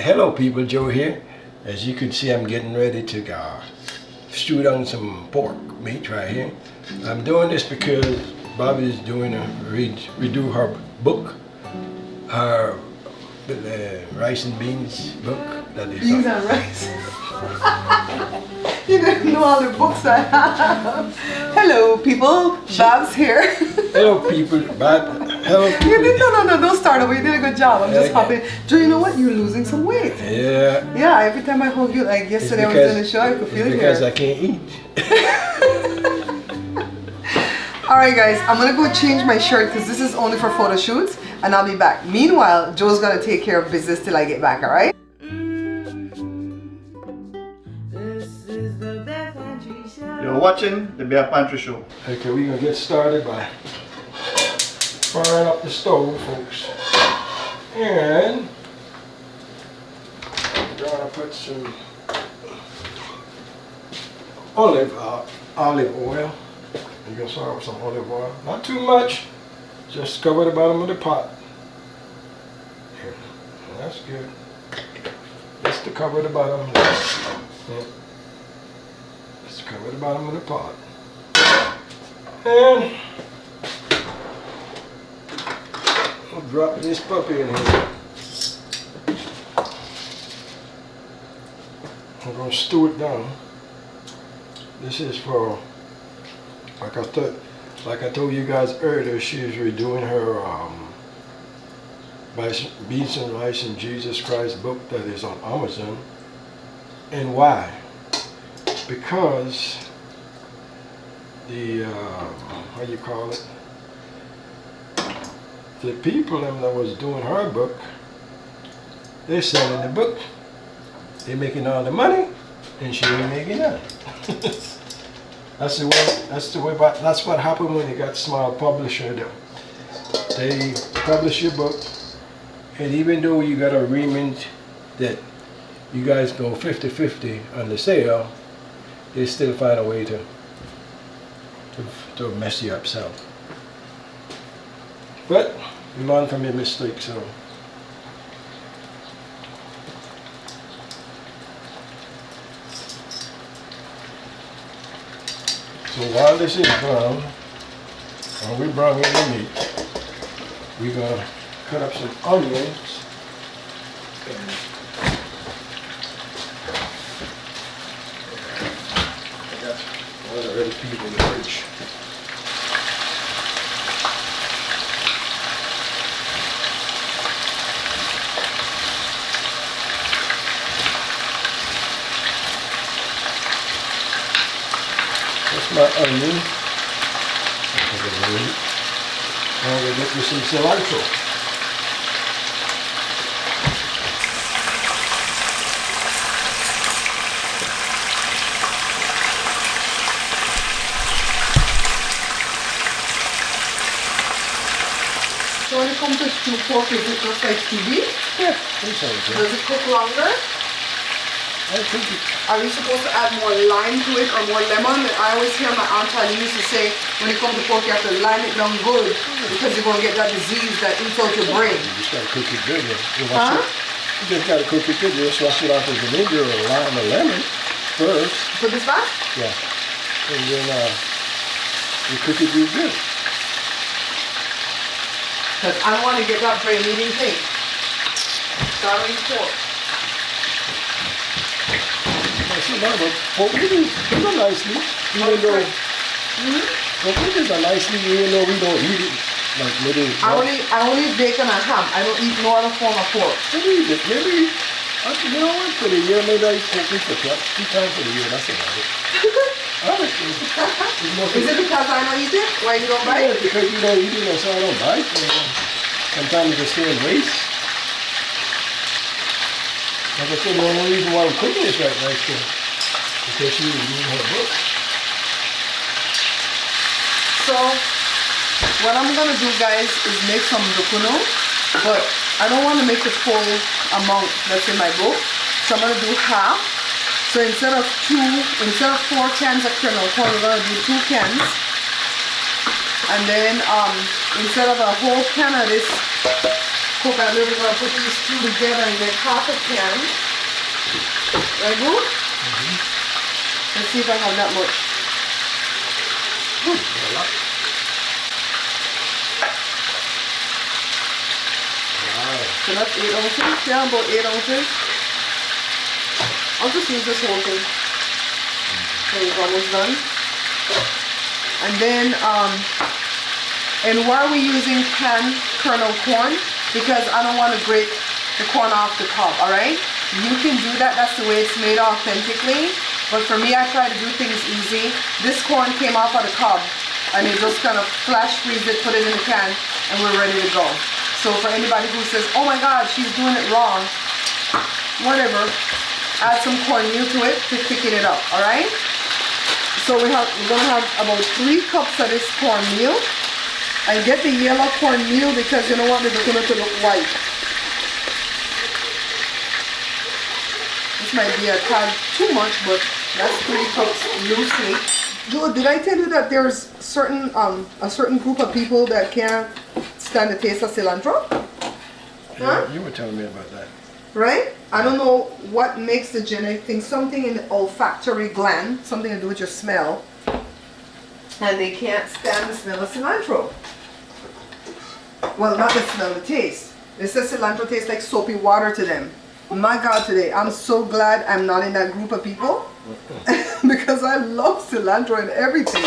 Hello people, Joe here. As you can see, I'm getting ready to stew down some pork meat right here. I'm doing this because Bobby is doing a redo her book, her rice and beans book. That is beans and rice. You didn't know all the books I have. Hello people, Babs here. Hello people, hello people. You did, no, don't start over. You did a good job. I'm just happy. Joe, you know what? You're losing some weight. Yeah. Yeah, every time I hug you, like yesterday I was doing the show, I could feel it because here. I can't eat. Alright guys, I'm gonna go change my shirt because this is only for photo shoots and I'll be back. Meanwhile, Joe's gonna take care of business till I get back, alright? You're watching the Bear Pantry Show. Okay, we're gonna get started by firing up the stove, folks. And we're gonna put some olive oil. You're gonna start with some olive oil. Not too much. Just cover the bottom of the pot. Here. That's good. Just to cover the bottom. Yeah. Just to cover the bottom of the pot. And we'll drop this puppy in here. I'm gonna stew it down. This is for, like I told you guys earlier, she's redoing her Beans and Rice and Jesus Christ book that is on Amazon. And why? Because the how you call it? The people that was doing her book, they're selling the book. They're making all the money, and she ain't making none. That's what happened when you got small publisher. They publish your book, and even though you got an agreement that you guys go 50-50 on the sale, they still find a way to mess you up some. But you learn from your mistakes, so. So while this is brown, while we're browning the meat, we're gonna cut up some onions. I got one already peeled in the fridge. That's my onion. Now we'll get you some cilantro. So when it comes to stew pork, is it just like TV? Yeah, that sounds good. Does it cook longer? I think it, Are we supposed to add more lime to it or more lemon? I always hear my Aunt Tanya used to say, when it comes to pork, you have to lime it down good because you're going to get that disease that eats out your brain. you just gotta cook it good. You Huh? just gotta cook it good. You just wash it off with vinegar or lime or lemon first. Put this back? Yeah. And then you cook it real good. Because I don't want to get that brain eating thing. Starving pork. See, no, but pork ribs are nicely, even though pork ribs are nicely, even though we don't eat it like maybe. I only eat bacon and ham. I don't eat no other form of pork. Maybe, you know what? For the year, maybe I eat pork ribs for 2 times for the year. That's about it. Is it because I don't eat it? Why you don't buy Yeah, it? because you don't eat it, so I don't buy it. Sometimes you just stay and waste. Like I said, the only reason why I'm cooking this right now is because she was reading her book. So, what I'm going to do, guys, is make some Dukunu. But I don't want to make the full amount that's in my book. So I'm going to do half. So instead of 4 cans of kernel corn, we're going to do 2 cans. And then instead of a whole can of this coconut milk. We're going to put these two together and make half a can. Right, Boo? Let's see if I have that much. So that's 8 ounces. Yeah, about 8 ounces. I'll just use this whole thing. So it's almost done. And then, and why are we using canned kernel corn? Because I don't want to grate the corn off the cob, alright? You can do that, that's the way it's made authentically. But for me, I try to do things easy. This corn came off of the cob and it just kind of flash freeze it, put it in the can, and we're ready to go. So for anybody who says, oh my God, she's doing it wrong, whatever, add some cornmeal to it to thicken it up, alright? So we're gonna have about 3 cups of this cornmeal. And get the yellow cornmeal because you don't want the Dukunu to look white. This might be a tad too much, but that's 3 cups loosely. Joe, did I tell you that there's certain a certain group of people that can't stand the taste of cilantro? Yeah, huh? You were telling me about that. Right? I don't know what makes the genetic thing, something in the olfactory gland, something to do with your smell. And they can't stand the smell of cilantro. Well, not the smell, the taste. They say cilantro tastes like soapy water to them. My God, today, I'm so glad I'm not in that group of people because I love cilantro and everything.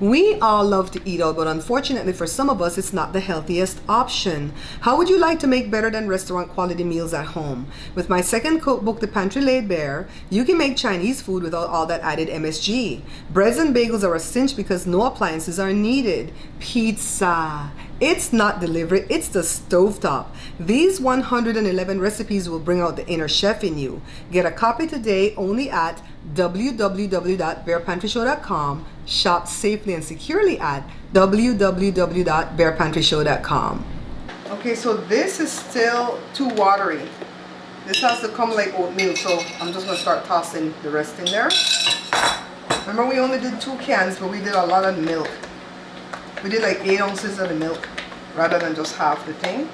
We all love to eat out, but unfortunately for some of us, it's not the healthiest option. How would you like to make better than restaurant quality meals at home? With my second cookbook, The Pantry Laid Bare, you can make Chinese food without all that added MSG. Breads and bagels are a cinch because no appliances are needed. Pizza. It's not delivery, it's the stovetop. These 111 recipes will bring out the inner chef in you. Get a copy today only at www.barepantryshow.com. Shop safely and securely at www.barepantryshow.com. Okay, so this is still too watery. This has to come like oatmeal, so I'm just going to start tossing the rest in there. Remember, we only did 2 cans, but we did a lot of milk. We did like 8 ounces of the milk rather than just half the thing.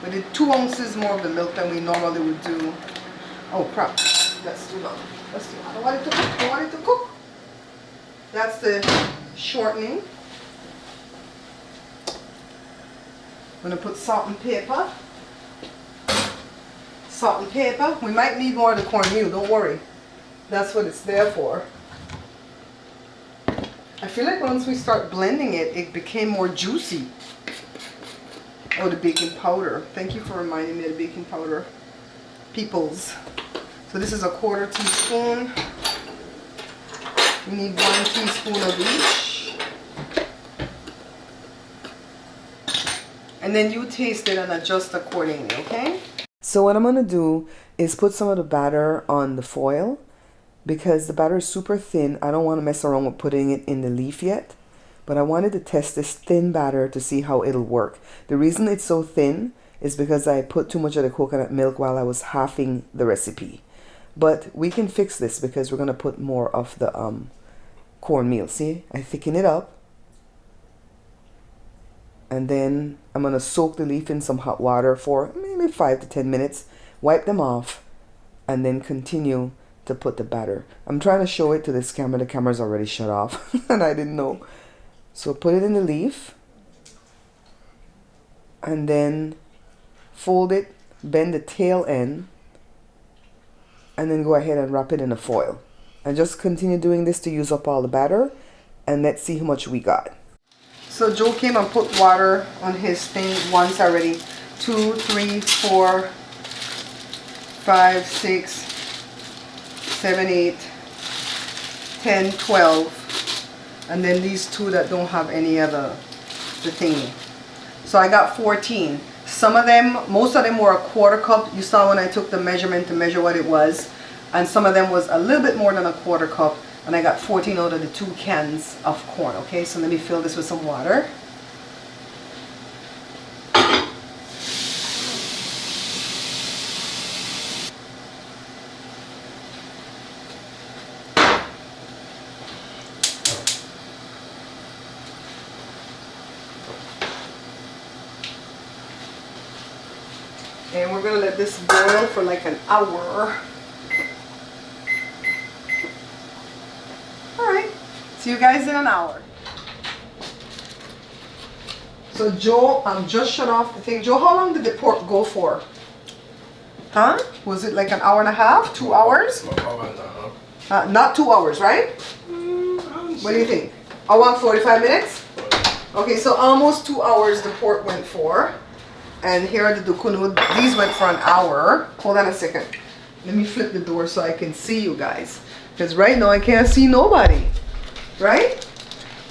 We did 2 ounces more of the milk than we normally would do. Oh crap, that's too long. That's too long. I don't want it to cook. I don't want it to cook. That's the shortening. I'm going to put salt and pepper. Salt and pepper. We might need more of the cornmeal, don't worry. That's what it's there for. I feel like once we start blending it, it became more juicy. Oh, the baking powder. Thank you for reminding me of the baking powder. Peoples. So this is a 1/4 teaspoon. We need 1 teaspoon of each. And then you taste it and adjust accordingly, okay? So what I'm going to do is put some of the batter on the foil. Because the batter is super thin, I don't want to mess around with putting it in the leaf yet. But I wanted to test this thin batter to see how it'll work. The reason it's so thin is because I put too much of the coconut milk while I was halving the recipe. But we can fix this because we're going to put more of the cornmeal. See, I thicken it up. And then I'm going to soak the leaf in some hot water for maybe 5 to 10 minutes. Wipe them off. And then continue to put the batter. I'm trying to show it to this camera. The camera's already shut off and I didn't know. So put it in the leaf and then fold it, bend the tail end, and then go ahead and wrap it in a foil. And just continue doing this to use up all the batter, and let's see how much we got. So Joe came and put water on his thing once already. 2, 3, 4, 5, 6, 7, 8, 10, 12, and then these 2 that don't have any other the thingy. So I got 14. Some of them, most of them were a 1/4 cup. You saw when I took the measurement to measure what it was, and some of them was a little bit more than a 1/4 cup, and I got 14 out of the 2 cans of corn. Okay, so let me fill this with some water. And we're gonna let this boil for like an hour. All right, see you guys in an hour. So Joe, just shut off the thing. Joe, how long did the pork go for? Huh? Was it like an hour and a half, 2 hours? Not 2 hours, right? What do you think? Hour and 45 minutes? Okay, so almost 2 hours the pork went for. And here are the Dukunu. These went for an hour. Hold on a second. Let me flip the door so I can see you guys. Because right now I can't see nobody. Right?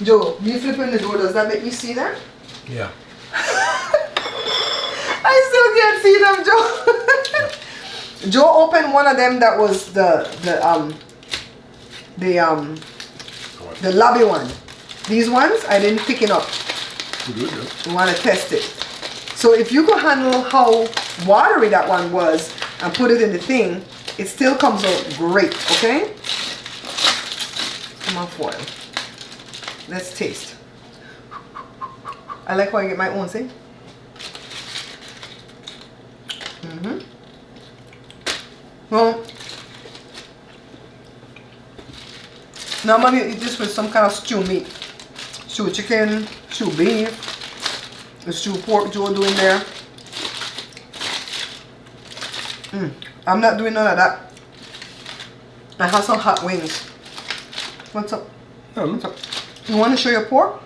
Joe, me flipping the door, does that make me see them? Yeah. I still can't see them, Joe. Joe opened one of them that was the lobby one. These ones, I didn't pick it up. Good, We want to test it. So if you could handle how watery that one was and put it in the thing, it still comes out great, okay? Come on, foil. Let's taste. I like how I get my own, see? Well, normally you eat this with some kind of stew meat. Stew chicken, stew beef, the stew pork Joe doing there. I'm not doing none of that. I have some hot wings. What's up? What's up? You want to show your pork?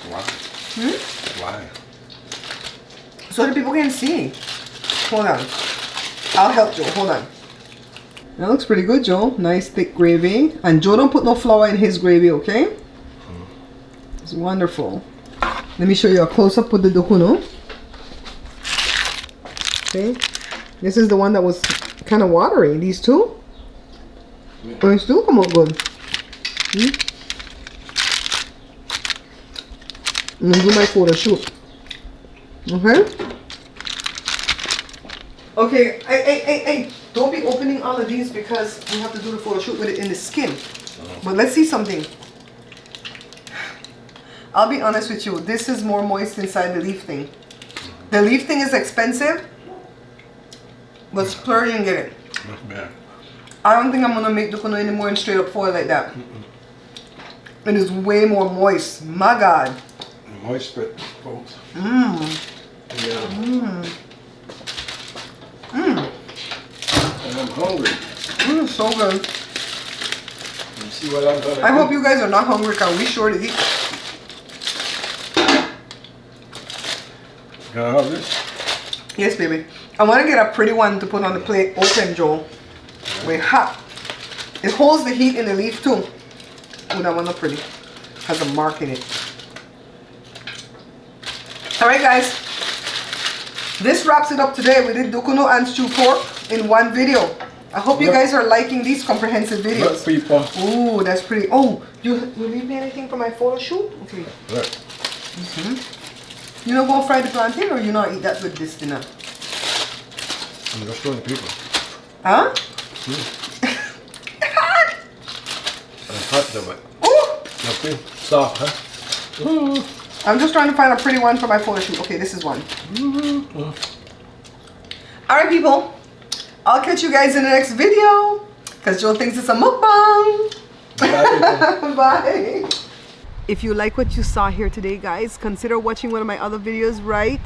Why? Why? So that people can see. Hold on. I'll help Joe. Hold on. That looks pretty good, Joe. Nice thick gravy. And Joe don't put no flour in his gravy, okay? It's wonderful. Let me show you a close-up with the Dukunu. Okay. This is the one that was kind of watery. These two. They still come out good. I'm going to do my photo shoot. Okay? Okay, hey, don't be opening all of these because we have to do the photo shoot with it in the skin. But let's see something. I'll be honest with you, this is more moist inside the leaf thing. The leaf thing is expensive, but splurge and get it. Not bad. I don't think I'm gonna make Dukunu anymore in straight up foil like that. It is way more moist. My God. Moist, but folks. Yeah. And I'm hungry. So good. You see what I'm gonna I do? hope you guys are not hungry because we sure to eat. Can I have this? Yes, baby. I want to get a pretty one to put on the plate. Open, Joe. Wait, hot. It holds the heat in the leaf too. Oh, that one not pretty. Has a mark in it. Alright, guys. This wraps it up today. We did Dukunu and stew pork in one video. I hope you guys are liking these comprehensive videos. Look, people. Ooh, that's pretty. Oh, you leave me anything for my photo shoot? Okay. Look. You not gonna fry the plantain or you not eat that with this dinner? I'm just showing people. Huh? I'm hot though, but Ooh. okay. Soft, huh? I'm just trying to find a pretty one for my photo shoot. Okay, this is one. Alright, people. I'll catch you guys in the next video. Because Joe thinks it's a mukbang. Bye, people. Bye. If you like what you saw here today, guys, consider watching one of my other videos, right?